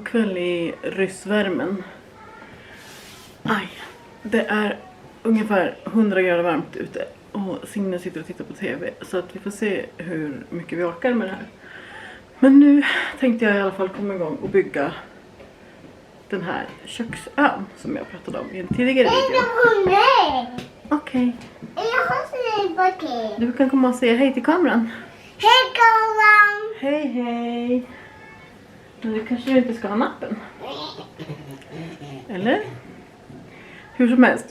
god kväll i ryssvärmen. Aj, det är ungefär 100 grader varmt ute och Signe sitter och tittar på tv, så att vi får se hur mycket vi orkar med det här. Men nu tänkte jag i alla fall komma igång och bygga den här köksön som jag pratade om i en tidigare video. Okej. Du kan komma och säga hej till kameran. Hej kameran! Hej hej. Men du kanske inte ska ha nappen. Eller? Hur som helst,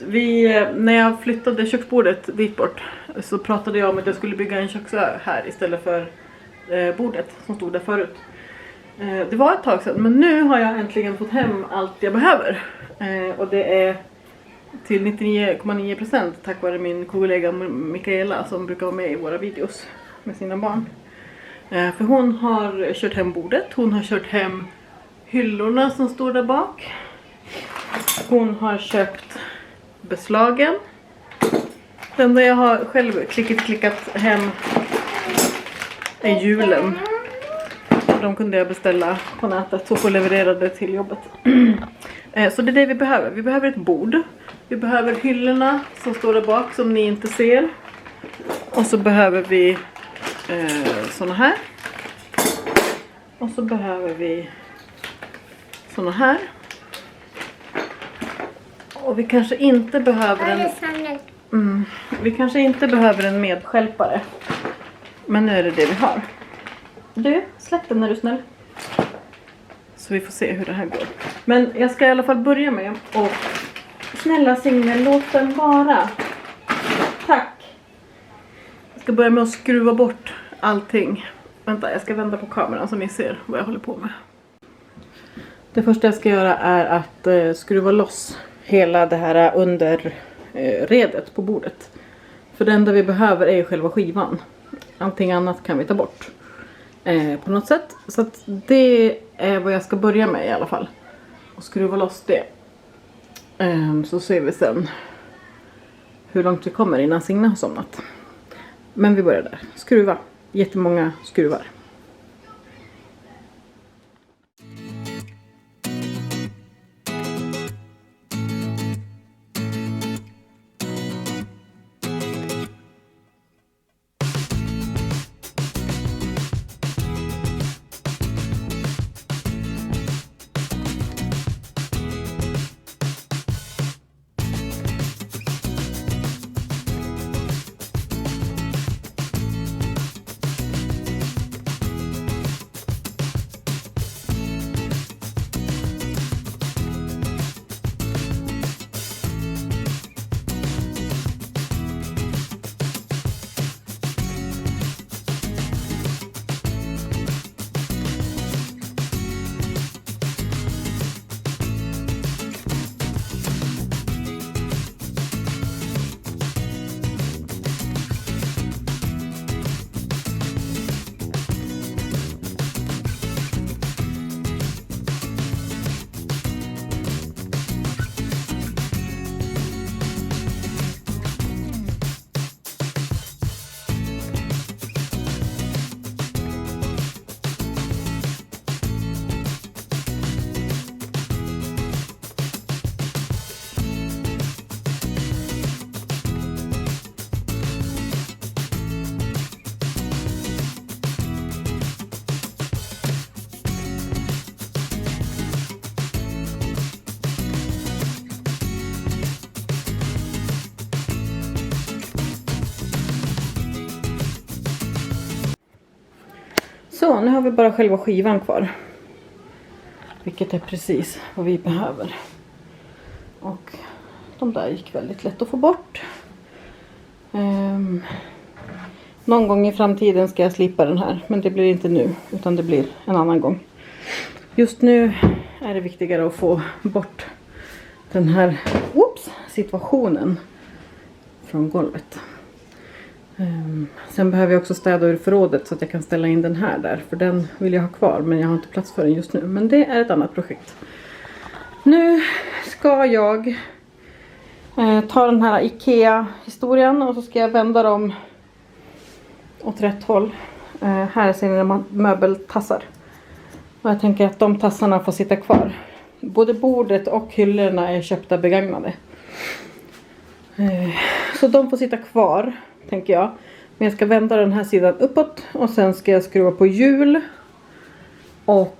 när jag flyttade köksbordet dit bort så pratade jag om att jag skulle bygga en köksö här istället för bordet som stod där förut. Det var ett tag sedan, men nu har jag äntligen fått hem allt jag behöver. Och det är till 99,9% tack vare min kollega Mikaela som brukar vara med i våra videos med sina barn. För hon har kört hem bordet, hon har kört hem hyllorna som står där bak. Hon har köpt beslagen. Det enda jag har själv klickat hem är hjulen. De kunde jag beställa på nätet och få levererade till jobbet. Så det är det vi behöver. Vi behöver ett bord. Vi behöver hyllorna som står där bak som ni inte ser. Och så behöver vi såna här. Och så behöver vi såna här. Och vi kanske inte behöver vi kanske inte behöver en medskälpare. Men nu är det vi har. Du, släpp den när du är snäll. Så vi får se hur det här går. Men jag ska i alla fall börja med och snälla Signe, låt den vara. Tack. Jag ska börja med att skruva bort allting. Vänta, jag ska vända på kameran så ni ser vad jag håller på med. Det första jag ska göra är att skruva loss hela det här under redet på bordet. För det enda vi behöver är själva skivan. Allting annat kan vi ta bort på något sätt. Så att det är vad jag ska börja med i alla fall. Och skruva loss det. Så ser vi sen hur långt vi kommer innan Signe har somnat. Men vi börjar där. Skruva. Jättemånga skruvar. Så, nu har vi bara själva skivan kvar. Vilket är precis vad vi behöver. Och de där gick väldigt lätt att få bort. Någon gång i framtiden ska jag slipa den här. Men det blir inte nu, utan det blir en annan gång. Just nu är det viktigare att få bort den här situationen från golvet. Sen behöver jag också städa ur förrådet så att jag kan ställa in den här där. För den vill jag ha kvar, men jag har inte plats för den just nu. Men det är ett annat projekt. Nu ska jag ta den här IKEA-historien och så ska jag vända dem åt rätt håll. Här ser ni möbeltassar. Och jag tänker att de tassarna får sitta kvar. Både bordet och hyllorna är köpta begagnade. Så de får sitta kvar, tänker jag. Men jag ska vända den här sidan uppåt. Och sen ska jag skruva på hjul och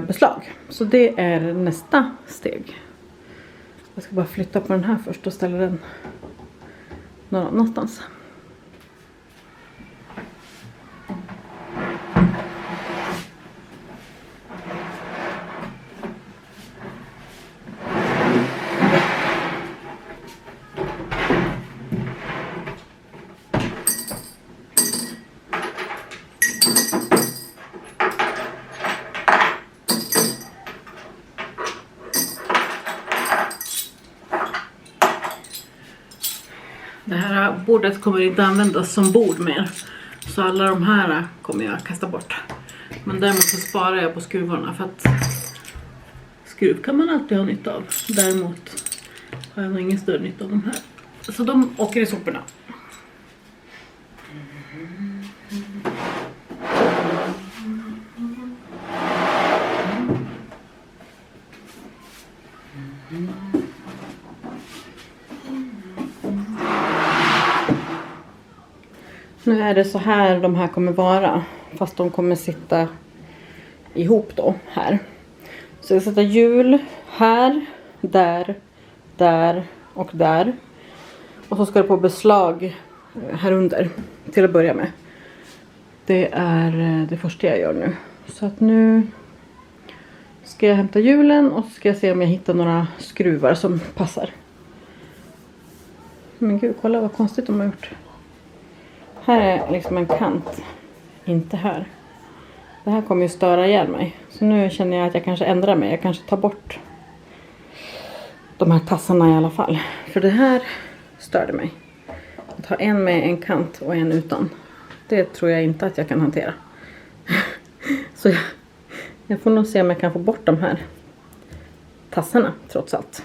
beslag. Så det är nästa steg. Jag ska bara flytta på den här först och ställa den någon annanstans. Det här bordet kommer inte användas som bord mer. Så alla de här kommer jag kasta bort. Men däremot så sparar jag på skruvarna för att skruv kan man alltid ha nytta av. Däremot har jag nog ingen större nytta av de här. Så de åker i soporna. Nu är det så här de här kommer vara. Fast de kommer sitta ihop då här. Så jag sätter hjul här, där, där och där. Och så ska det på beslag här under till att börja med. Det är det första jag gör nu. Så att nu ska jag hämta hjulen och så ska jag se om jag hittar några skruvar som passar. Men gud, kolla vad konstigt de har gjort. Här är liksom en kant, inte här. Det här kommer ju störa ihjäl mig. Så nu känner jag att jag kanske ändrar mig. Jag kanske tar bort de här tassarna i alla fall. För det här störde mig. Att ha en med en kant och en utan. Det tror jag inte att jag kan hantera. Så jag får nog se om jag kan få bort de här tassarna trots allt.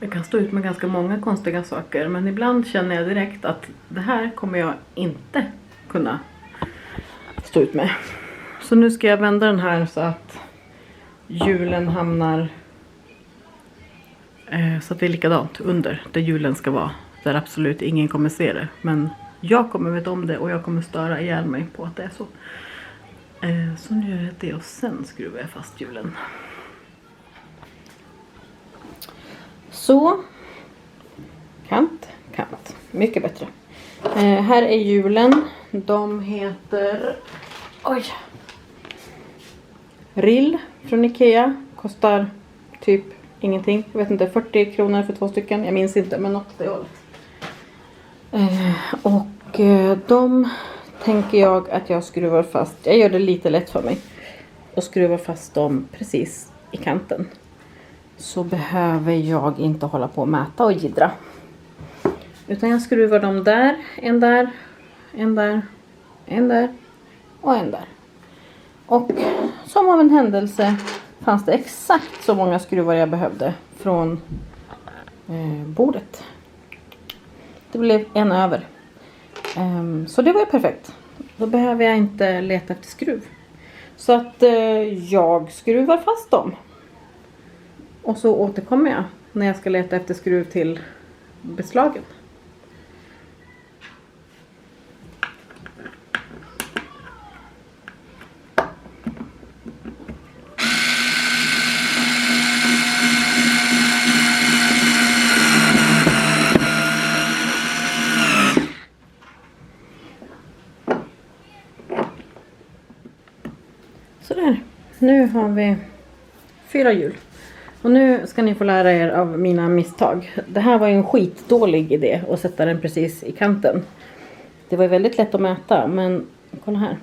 Jag kan stå ut med ganska många konstiga saker. Men ibland känner jag direkt att det här kommer jag inte kunna stå ut med. Så nu ska jag vända den här så att hjulen hamnar så att det är likadant under där hjulen ska vara. Där absolut ingen kommer se det. Men jag kommer veta om det och jag kommer störa ihjäl mig på att det är så. Så nu gör jag det och sen skruvar jag fast hjulen. Så. Kant, kant. Mycket bättre. Här är hjulen. De heter... Oj. Rill från Ikea. Kostar typ ingenting. Jag vet inte, 40 kronor för 2 stycken. Jag minns inte, men något det hållet. Och de tänker jag att jag skruvar fast. Jag gör det lite lätt för mig. Och skruvar fast dem precis i kanten. Så behöver jag inte hålla på och mäta och gidra. Utan jag skruvar dem där, en där, en där, en där och en där. Och som av en händelse fanns det exakt så många skruvar jag behövde från bordet. Det blev en över. Så det var ju perfekt. Då behöver jag inte leta efter skruv. Så att jag skruvar fast dem. Och så återkommer jag när jag ska leta efter skruv till beslagen. Sådär. Nu har vi 4 hjul. Och nu ska ni få lära er av mina misstag. Det här var ju en skitdålig idé att sätta den precis i kanten. Det var ju väldigt lätt att mäta, men kolla här.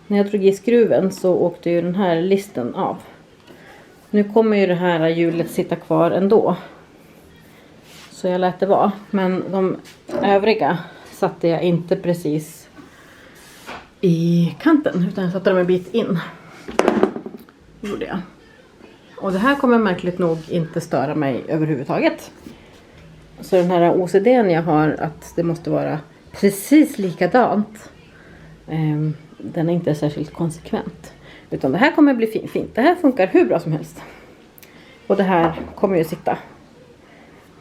När jag drog i skruven så åkte ju den här listen av. Nu kommer ju det här hjulet sitta kvar ändå. Så jag lät det vara. Men de övriga satte jag inte precis i kanten, utan jag satte dem en bit in. Det gjorde jag. Och det här kommer märkligt nog inte störa mig överhuvudtaget. Så den här OCD:n jag har att det måste vara precis likadant. Den är inte särskilt konsekvent. Utan det här kommer bli fint. Det här funkar hur bra som helst. Och det här kommer ju sitta.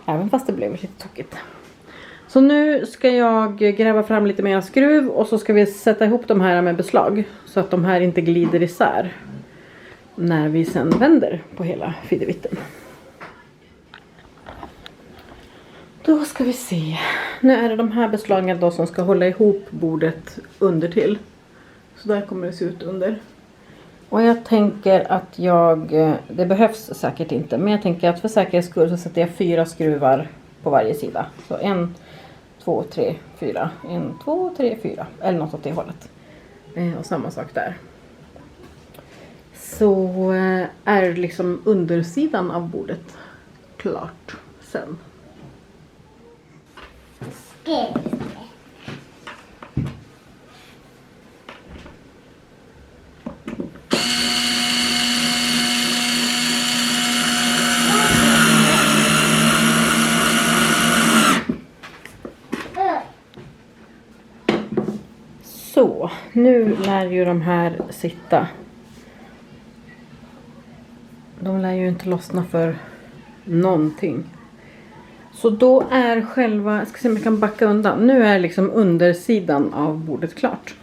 Även fast det blev lite tokigt. Så nu ska jag gräva fram lite mer skruv. Och så ska vi sätta ihop de här med beslag. Så att de här inte glider isär. När vi sen vänder på hela fidevitten. Då ska vi se. Nu är det de här beslagen då som ska hålla ihop bordet under till. Så där kommer det se ut under. Och jag tänker att det behövs säkert inte. Men jag tänker att för säkerhets skull så sätter jag 4 skruvar på varje sida. Så 1, 2, 3, 4. 1, 2, 3, 4. Eller något åt det hållet. Och samma sak där. Så är liksom undersidan av bordet klart sen. Så, nu lär ju de här sitta. De lär ju inte lossna för någonting. Så då är själva, jag ska se om jag kan backa undan. Nu är liksom undersidan av bordet klart.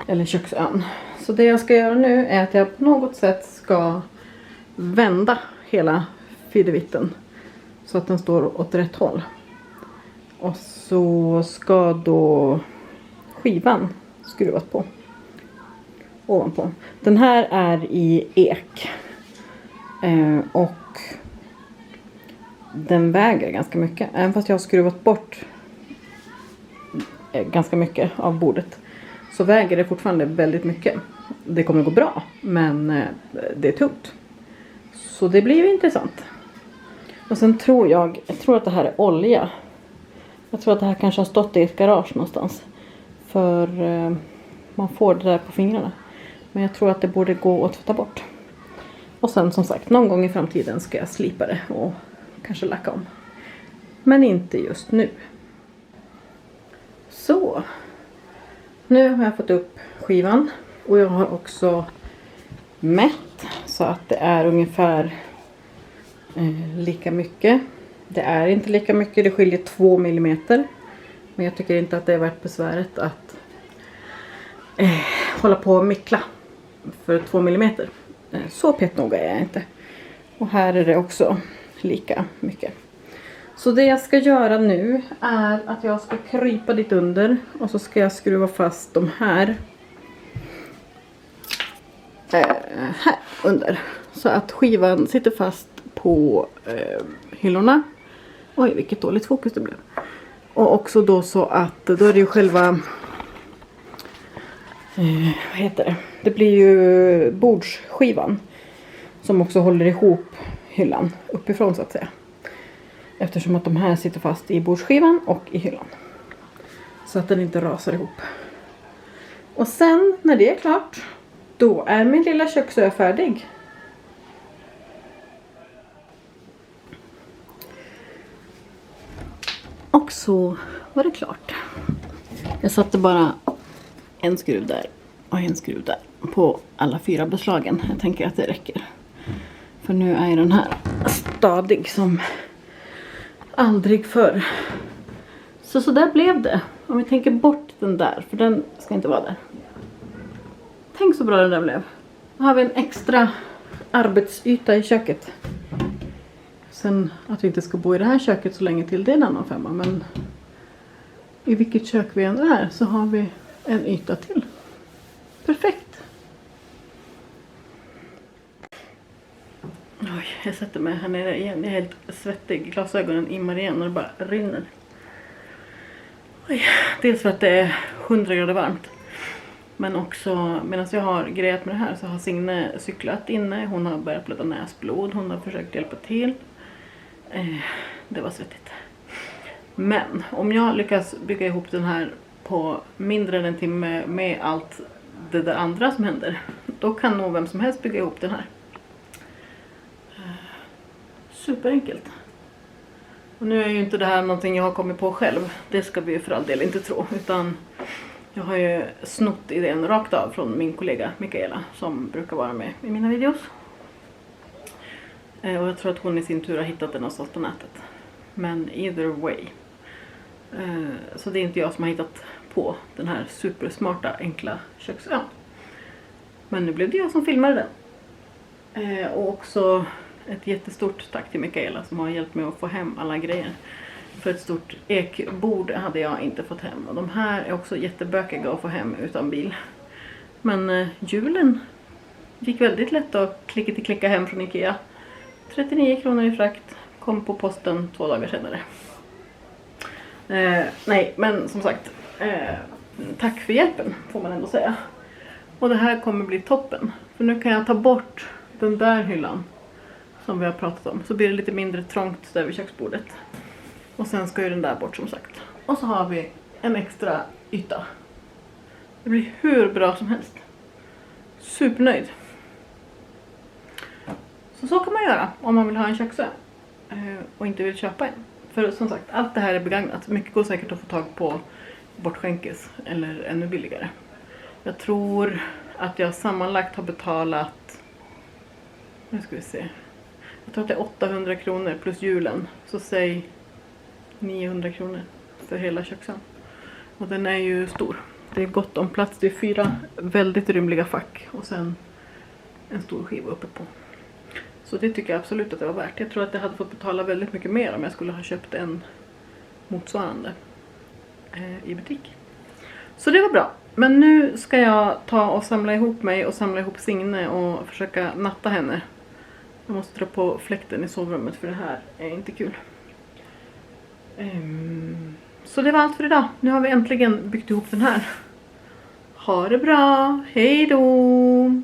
Eller köksön. Så det jag ska göra nu är att jag på något sätt ska vända hela fidevitten. Så att den står åt rätt håll. Och så ska då skivan skruvas på. Ovanpå. Den här är i ek. Och den väger ganska mycket. Även fast jag har skruvat bort ganska mycket av bordet. Så väger det fortfarande väldigt mycket. Det kommer gå bra. Men det är tungt. Så det blir ju intressant. Och sen tror jag tror att det här är olja. Jag tror att det här kanske har stått i ett garage någonstans. För man får det där på fingrarna. Men jag tror att det borde gå att tvätta bort. Och sen som sagt, någon gång i framtiden ska jag slipa det och kanske lacka om. Men inte just nu. Så. Nu har jag fått upp skivan. Och jag har också mätt. Så att det är ungefär lika mycket. Det är inte lika mycket. Det skiljer 2 millimeter. Men jag tycker inte att det är värt besväret att hålla på och mickla för 2 millimeter. Så petnoga är jag inte. Och här är det också lika mycket. Så det jag ska göra nu är att jag ska krypa dit under. Och så ska jag skruva fast de här. Här under. Så att skivan sitter fast på hyllorna. Oj, vilket dåligt fokus det blev. Och också då så att då är det ju själva vad heter det? Det blir ju bordsskivan som också håller ihop hyllan uppifrån så att säga. Eftersom att de här sitter fast i bordsskivan och i hyllan. Så att den inte rasar ihop. Och sen när det är klart, då är min lilla köksö färdig. Och så var det klart. Jag satte bara en skruv där och en skruv där på alla 4 beslagen. Jag tänker att det räcker. För nu är den här stadig som aldrig förr. Så där blev det. Om vi tänker bort den där, för den ska inte vara där. Tänk så bra den där blev. Då har vi en extra arbetsyta i köket. Sen att vi inte ska bo i det här köket så länge till, det är en annan femma. Men i vilket kök vi än är så har vi en yta till. Perfekt. Oj, jag sätter mig här nere igen. Jag är helt svettig. Glasögonen immar igen och det bara rinner. Oj, dels för att det är 100 grader varmt. Men också medan jag har grejat med det här så har Signe cyklat inne. Hon har börjat blöda näsblod. Hon har försökt hjälpa till. Det var svettigt. Men om jag lyckas bygga ihop den här på mindre än en timme med allt det där andra som händer, då kan nog vem som helst bygga ihop den här. Superenkelt. Och nu är ju inte det här någonting jag har kommit på själv. Det ska vi ju för all del inte tro. Utan jag har ju snott idén rakt av från min kollega Mikaela som brukar vara med i mina videos. Och jag tror att hon i sin tur har hittat den någonstans på nätet. Men either way. Så det är inte jag som har hittat på den här supersmarta enkla köksön. Men nu blev det jag som filmade den. Och också ett jättestort tack till Mikaela som har hjälpt mig att få hem alla grejer. För ett stort ekbord hade jag inte fått hem. Och de här är också jättebökiga att få hem utan bil. Men julen gick väldigt lätt att klicka hem från Ikea. 39 kronor i frakt. Kom på posten 2 dagar senare. Nej, men som sagt. Tack för hjälpen får man ändå säga. Och det här kommer bli toppen. För nu kan jag ta bort den där hyllan som vi har pratat om. Så blir det lite mindre trångt där vid köksbordet. Och sen ska ju den där bort som sagt. Och så har vi en extra yta. Det blir hur bra som helst. Supernöjd. Så kan man göra om man vill ha en köksö. Och inte vill köpa en. För som sagt, allt det här är begagnat. Mycket går säkert att få tag på bortskänkes. Eller ännu billigare. Jag tror att jag sammanlagt har betalat. Nu ska vi se. Jag tror att det är 800 kronor plus julen. Så säg 900 kronor för hela köksön. Och den är ju stor. Det är gott om plats. Det är 4 väldigt rymliga fack. Och sen en stor skiva uppe på. Så det tycker jag absolut att det var värt. Jag tror att jag hade fått betala väldigt mycket mer om jag skulle ha köpt en motsvarande i butik. Så det var bra. Men nu ska jag ta och samla ihop mig och samla ihop Signe och försöka natta henne. Jag måste dra på fläkten i sovrummet för det här är inte kul. Så det var allt för idag. Nu har vi äntligen byggt ihop den här. Ha det bra. Hej då!